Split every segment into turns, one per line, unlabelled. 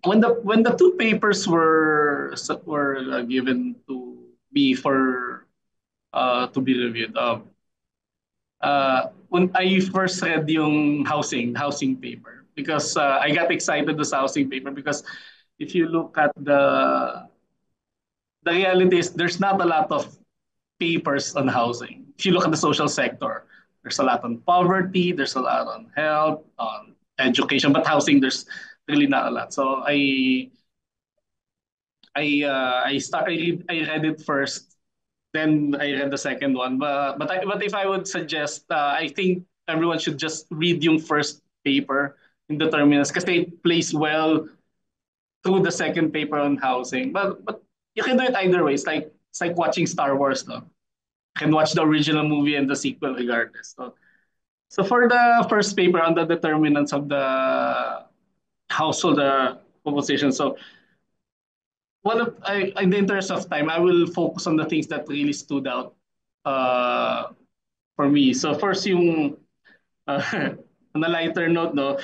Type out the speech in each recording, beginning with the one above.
when the two papers were given to me for to be reviewed. When I first read yung housing paper, because I got excited this housing paper because if you look at the reality is there's not a lot of papers on housing. If you look at the social sector, there's a lot on poverty, there's a lot on health, on education, but housing there's really not a lot. So I read it first, then I read the second one. But if I would suggest, I think everyone should just read yung first paper in the terminus kasi it plays well through the second paper on housing. But you can do it either way. It's like watching Star Wars, no? You can watch the original movie and the sequel regardless. So for the first paper on the determinants of the household composition, so in the interest of time, I will focus on the things that really stood out uh, for me. So first yung on a lighter note, no,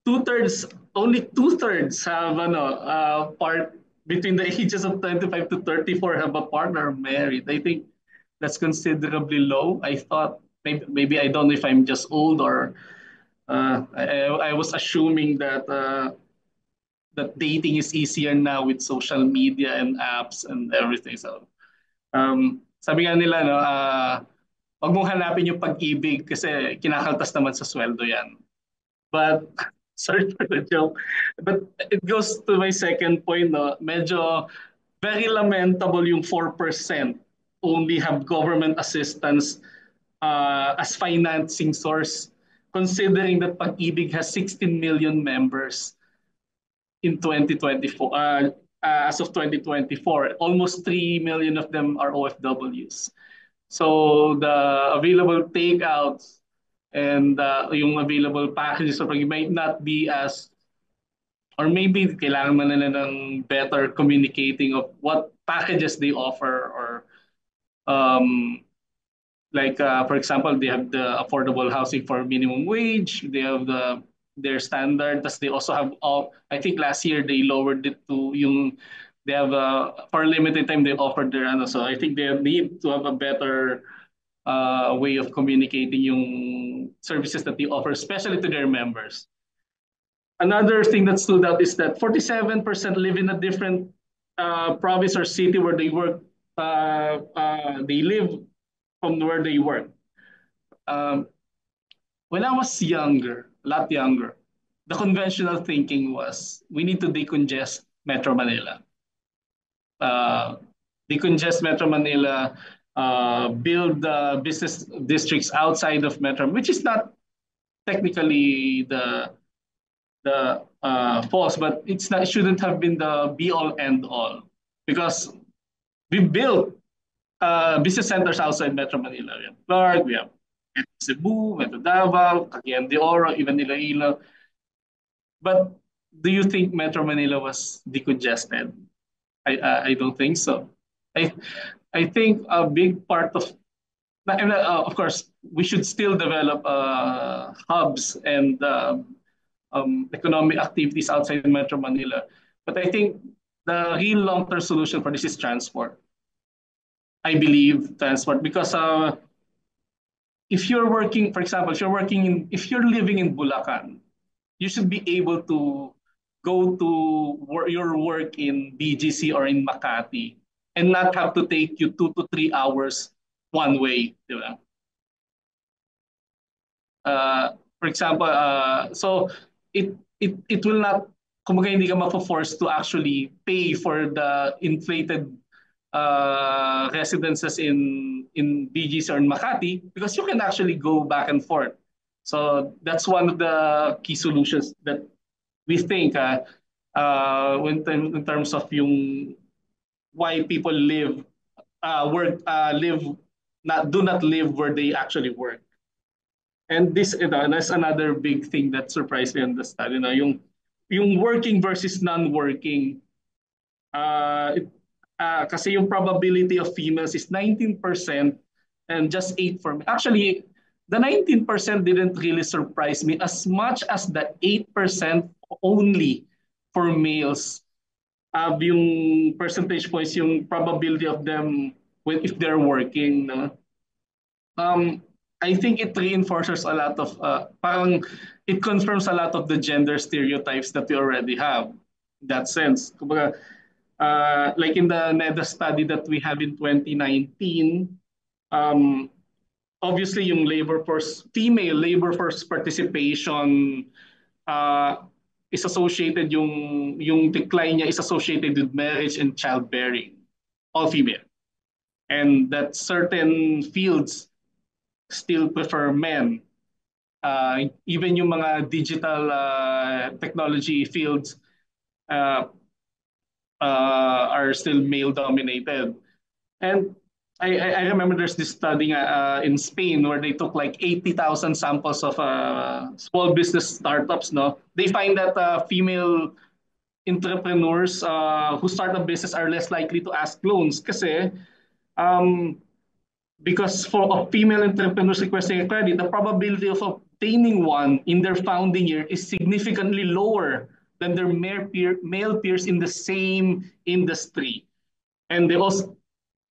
two-thirds, only two-thirds have part between the ages of 25 to 34 have a partner married. I think that's considerably low. I thought maybe I don't know if I'm just old or I was assuming that dating is easier now with social media and apps and everything. So sabi nga nila, no, wag mong hanapin yung pag-ibig kasi kinakaltas naman sa sweldo yan. But sorry for the joke. But it goes to my second point, no. Medyo very lamentable yung 4% only have government assistance as financing source considering that Pag-ibig has 16 million members in 2024 as of 2024. Almost 3 million of them are OFWs. So the available takeouts and yung available packages so might not be as or maybe kailangan man nila ng better communicating of what packages they offer or um, like for example they have the affordable housing for minimum wage, they have their standard, tas they also have all I think last year they lowered it to yung they have for a limited time they offered their ano, so I think they need to have a better way of communicating yung services that they offer, especially to their members. Another thing that stood out is that 47% live in a different province or city where they work. They live from where they work. Um, when I was younger, a lot younger, the conventional thinking was we need to decongest Metro Manila. Uh, Decongest Metro Manila, build business districts outside of Metro, which is not technically the false, but it shouldn't have been the be all end all because we built business centers outside Metro Manila. We have Clark, we have Metro Cebu, Metro Davao, Cagayan de Oro, even Iloilo. But do you think Metro Manila was decongested? I don't think so. I I think a big part of course we should still develop hubs and economic activities outside Metro Manila. But I think the real long-term solution for this is transport. I believe transport because if you're working, for example, if you're living in Bulacan, you should be able to go to your work in BGC or in Makati and not have to take you 2 to 3 hours one way. Di ba? For example, so it will not, kumbaga hindi ka mafo-force to actually pay for the inflated residences in BGC or in Makati because you can actually go back and forth. So that's one of the key solutions that we think in terms of yung why people live, not do not live where they actually work. And this, that's another big thing that surprised me on the study. Yung working versus non-working. Kasi yung probability of females is 19% and just 8 for me. Actually, the 19% didn't really surprise me as much as the 8% only for males, yung percentage points, yung probability of them when if they're working, no? um, I think it reinforces a lot of parang it confirms a lot of the gender stereotypes that we already have in that sense. Kumbaga, like in the NEDA study that we have in 2019, um, obviously yung labor force, female labor force participation uh, is associated yung decline niya is associated with marriage and childbearing, all female. And that certain fields still prefer men. Even yung mga digital technology fields uh, are still male dominated. And I remember there's this study in Spain where they took like 80,000 samples of small business startups. No, they find that female entrepreneurs who start a business are less likely to ask loans kasi um, because for a female entrepreneurs requesting a credit, the probability of obtaining one in their founding year is significantly lower than their male peers in the same industry. And they also,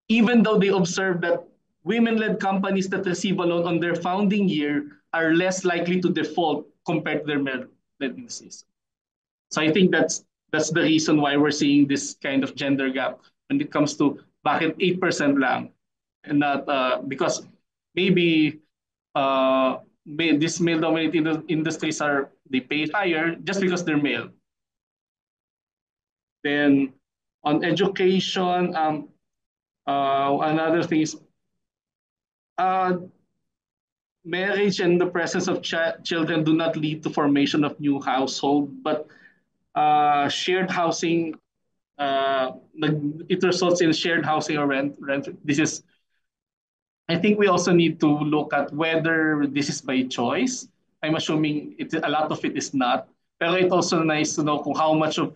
even though they observe that women-led companies that receive a loan on their founding year are less likely to default compared to their male-led industries. So I think that's the reason why we're seeing this kind of gender gap when it comes to bakit 8% lang and not because maybe these male dominated industries are they pay higher just because they're male. Then on education, another thing is uh, marriage and the presence of children do not lead to formation of new household, but shared housing it results in shared housing or rent. This is I think we also need to look at whether this is by choice. I'm assuming a lot of it is not. Pero it's also nice to know kung how much of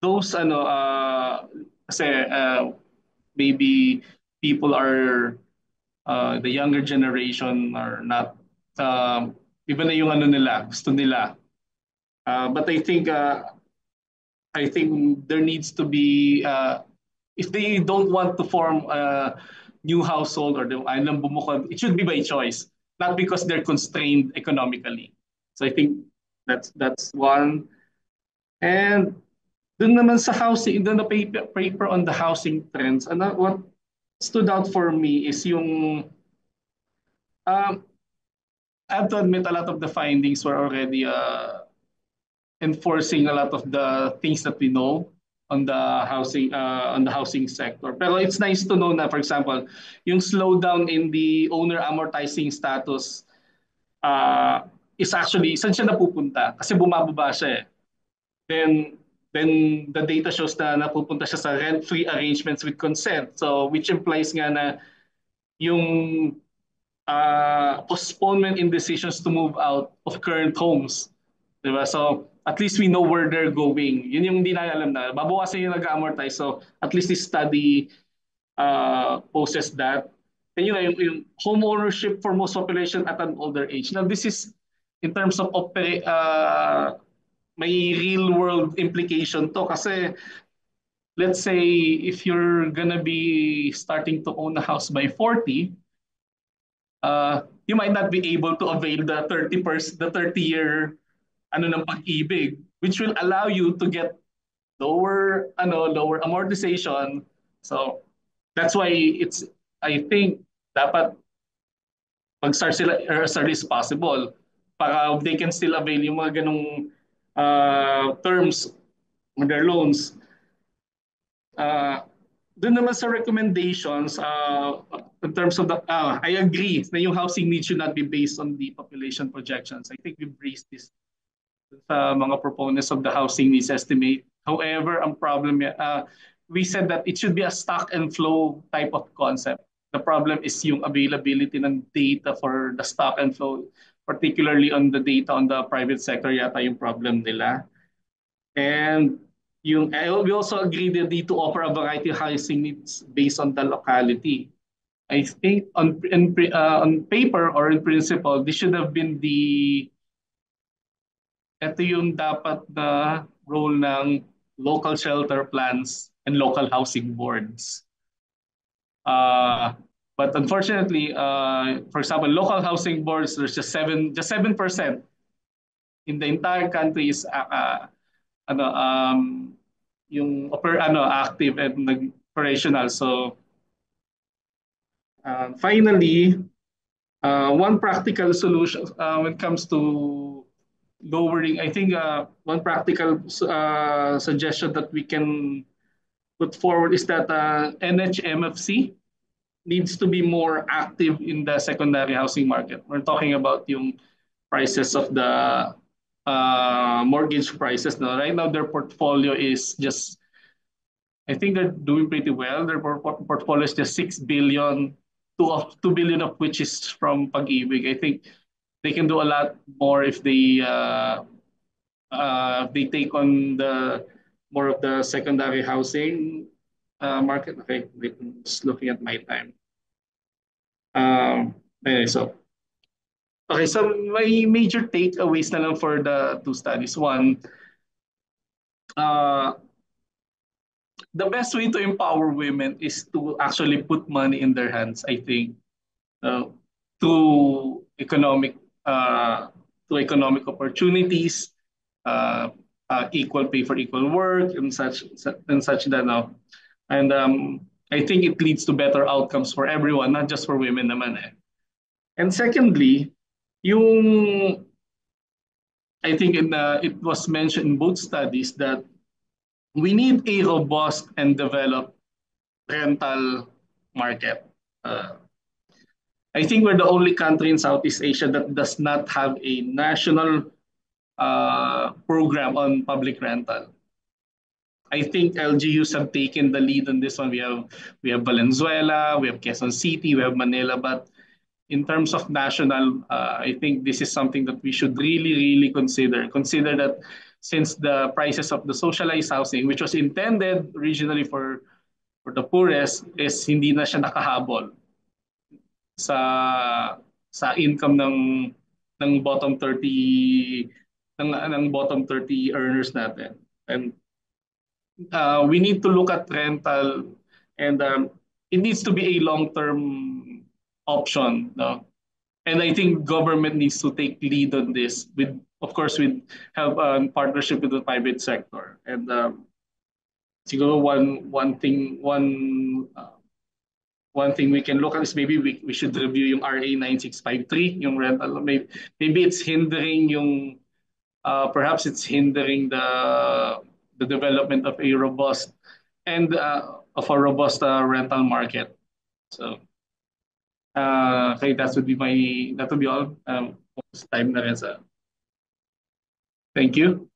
those kasi maybe people are the younger generation are not iba na yung ano nila, gusto nila. But I think there needs to be if they don't want to form a new household or ayaw lang bumukod, it should be by choice, not because they're constrained economically. So I think that's one. And dun naman sa housing, dun na paper on the housing trends, and what stood out for me is yung um, I have to admit a lot of the findings were already enforcing a lot of the things that we know on the housing sector. Pero it's nice to know na, for example, yung slowdown in the owner amortizing status uh, is actually saan siya napupunta? Kasi bumababa siya eh. Then then the data shows na napupunta siya sa rent-free arrangements with consent. So which implies nga na yung postponement in decisions to move out of current homes. Diba? So, at least we know where they're going. Yun yung hindi na alam na. Babawasan yung nag-amortize. So, at least this study poses that. And yung home ownership for most population at an older age. Now, this is in terms of may real world implication to kasi let's say if you're gonna be starting to own a house by 40, you might not be able to avail the 30-year ano ng pag-ibig, which will allow you to get lower amortization. So that's why it's I think dapat mag-start sila as early as possible para they can still avail yung mga ganong terms of their loans. Doon naman sa recommendations, in terms of I agree na yung housing needs should not be based on the population projections. I think we've raised this sa mga proponents of the housing needs estimate. However, ang problem, we said that it should be a stock and flow type of concept. The problem is yung availability ng data for the stock and flow, particularly on the data on the private sector yata yung problem nila. And we also agree that need to offer a variety of housing needs based on the locality. I think on paper or in principle, this should have been ito yung dapat na role ng local shelter plans and local housing boards. Uh, but unfortunately, for example, local housing boards, there's just 7% in the entire country is ano yung active and operational. So finally, one practical solution when it comes to lowering, I think one practical suggestion that we can put forward is that NHMFC needs to be more active in the secondary housing market. We're talking about yung prices of the mortgage prices. No? Right now, their portfolio is just, I think they're doing pretty well. Their portfolio is just 6 billion, 2 billion of which is from Pag-ibig. I think they can do a lot more if they take on the more of the secondary housing market. Okay, just looking at my time. Anyway, so okay, so my major takeaways na lang for the two studies. One, uh, the best way to empower women is to actually put money in their hands, I think, uh, to economic uh, to economic opportunities, uh, equal pay for equal work, and such that now. And I think it leads to better outcomes for everyone, not just for women naman eh. And secondly, yung I think it was mentioned in both studies that we need a robust and developed rental market. I think we're the only country in Southeast Asia that does not have a national program on public rental. I think LGUs have taken the lead on this one. We have Valenzuela, we have Quezon City, we have Manila, but in terms of national, I think this is something that we should really consider. Consider that since the prices of the socialized housing, which was intended originally for the poorest, is hindi na siya nakahabol sa income ng bottom 30 ng bottom 30 earners natin. And we need to look at rental and it needs to be a long-term option. No? And I think government needs to take lead on this with, of course, with help partnership with the private sector. And siguro one thing we can look at is maybe we should review yung RA 9653, yung rental. Maybe it's hindering yung perhaps it's hindering the development of a robust rental market. So okay, that would be all. Time na rin sa. Thank you.